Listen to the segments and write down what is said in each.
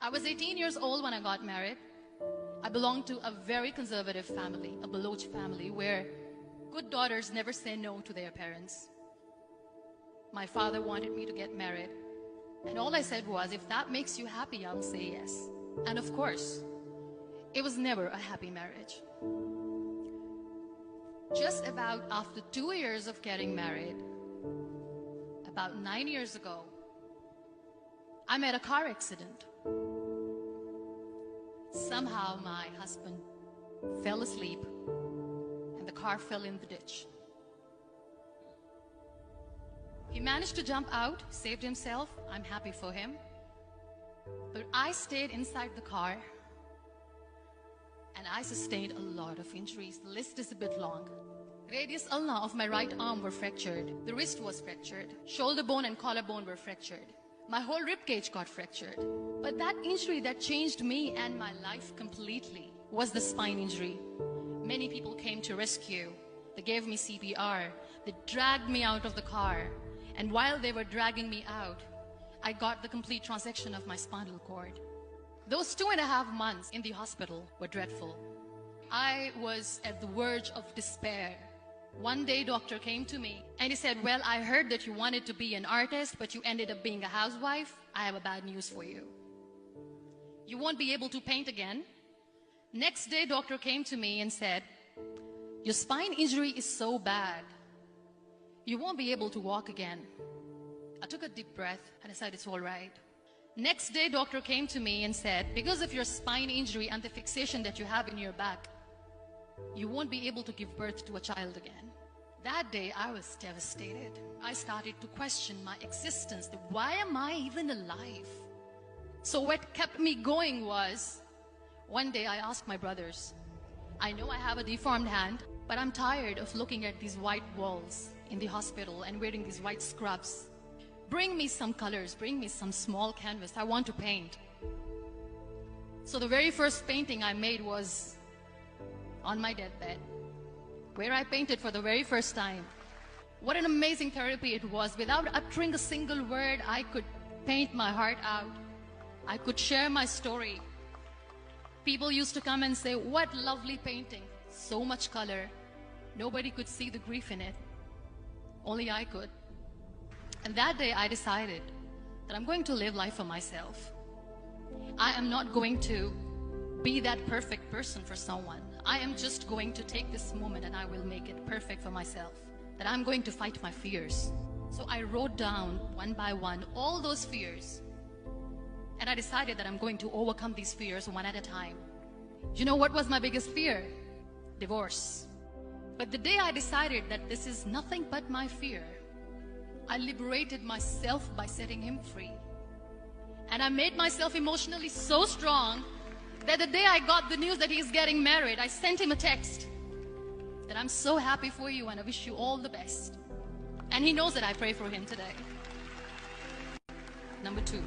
I was 18 years old when I got married. I belonged to a very conservative family, a Baloch family, where good daughters never say no to their parents. My father wanted me to get married, and all I said was, if that makes you happy, I'll say yes. And of course, it was never a happy marriage. Just about after 2 years of getting married, about 9 years ago, I met a car accident. Somehow my husband fell asleep and the car fell in the ditch. He managed to jump out, saved himself. I'm happy for him. But I stayed inside the car and I sustained a lot of injuries. The list is a bit long. Radius ulna of my right arm were fractured. The wrist was fractured. Shoulder bone and collarbone were fractured. My whole rib cage got fractured. But that injury that changed me and my life completely was the spine injury. Many people came to rescue. They gave me CPR. They dragged me out of the car. And while they were dragging me out, I got the complete transection of my spinal cord. Those 2.5 months in the hospital were dreadful. I was at the verge of despair. One day, doctor came to me and he said, well, I heard that you wanted to be an artist, but you ended up being a housewife. I have a bad news for you. You won't be able to paint again. Next day, doctor came to me and said, your spine injury is so bad, you won't be able to walk again. I took a deep breath and I said, it's all right. Next day, doctor came to me and said, because of your spine injury and the fixation that you have in your back, you won't be able to give birth to a child again. That day, I was devastated. I started to question my existence. Why am I even alive? So what kept me going was, one day I asked my brothers, I know I have a deformed hand, but I'm tired of looking at these white walls in the hospital and wearing these white scrubs. Bring me some colors, bring me some small canvas. I want to paint. So the very first painting I made was on my deathbed, where I painted for the very first time. What an amazing therapy it was. Without uttering a single word, I could paint my heart out. I could share my story. People used to come and say, what lovely painting, so much color. Nobody could see the grief in it. Only I could. And that day I decided that I'm going to live life for myself. I am not going to be that perfect person for someone. I am just going to take this moment and I will make it perfect for myself. That I'm going to fight my fears. So I wrote down one by one all those fears. And I decided that I'm going to overcome these fears one at a time. You know what was my biggest fear? Divorce. But the day I decided that this is nothing but my fear, I liberated myself by setting him free. And I made myself emotionally so strong that the day I got the news that he's getting married, I sent him a text that I'm so happy for you and I wish you all the best. And he knows that I pray for him today. Number 2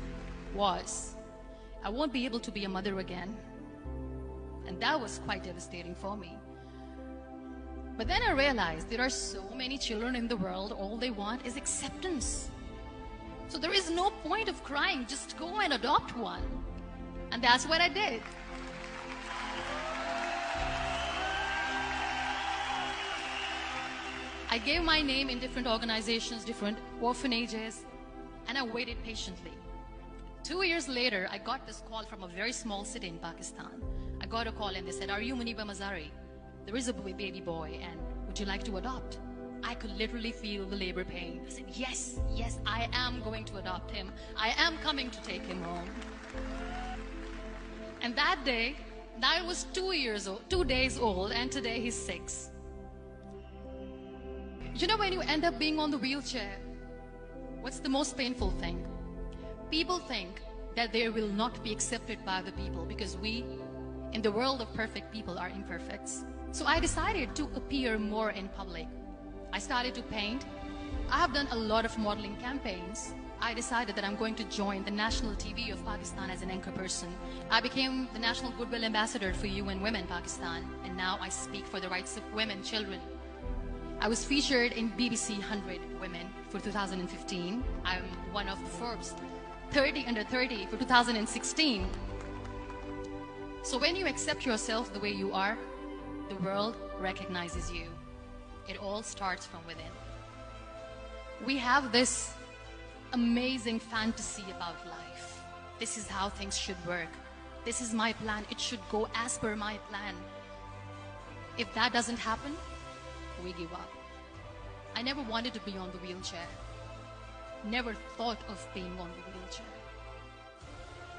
was, I won't be able to be a mother again. And that was quite devastating for me. But then I realized there are so many children in the world, all they want is acceptance. So there is no point of crying, just go and adopt one. And that's what I did. I gave my name in different organizations, different orphanages, and I waited patiently. 2 years later, I got this call from a very small city in Pakistan. I got a call and they said, are you Muniba Mazari? There is a baby boy and would you like to adopt? I could literally feel the labor pain. I said, yes, yes, I am going to adopt him. I am coming to take him home. And that day, I was 2 days old, and today he's 6. You know, when you end up being on the wheelchair, what's the most painful thing? People think that they will not be accepted by the people because we, in the world of perfect people, are imperfects. So I decided to appear more in public. I started to paint. I have done a lot of modeling campaigns. I decided that I'm going to join the national TV of Pakistan as an anchor person. I became the National Goodwill Ambassador for UN Women Pakistan, and now I speak for the rights of women, children. I was featured in BBC 100 Women for 2015. I'm one of the Forbes 30 under 30 for 2016. So when you accept yourself the way you are, the world recognizes you. It all starts from within. We have this amazing fantasy about life. This is how things should work. This is my plan. It should go as per my plan. If that doesn't happen, we give up. I never wanted to be on the wheelchair. Never thought of being on the wheelchair.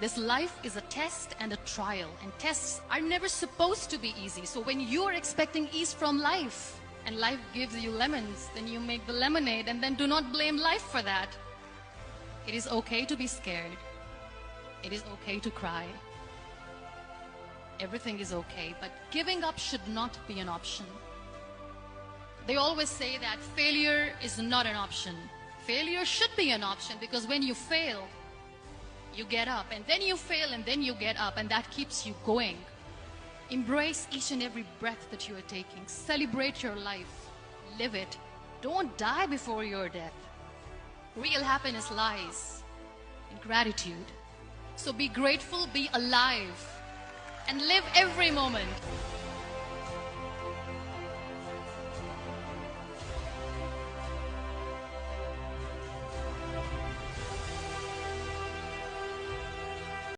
This life is a test and a trial, and tests are never supposed to be easy. So when you are expecting ease from life, and life gives you lemons, then you make the lemonade, and then do not blame life for that. It is okay to be scared. It is okay to cry. Everything is okay, but giving up should not be an option. They always say that failure is not an option. Failure should be an option, because when you fail, you get up, and then you fail, and then you get up, and that keeps you going. Embrace each and every breath that you are taking. Celebrate your life. Live it. Don't die before your death. Real happiness lies in gratitude. So be grateful, be alive, and live every moment.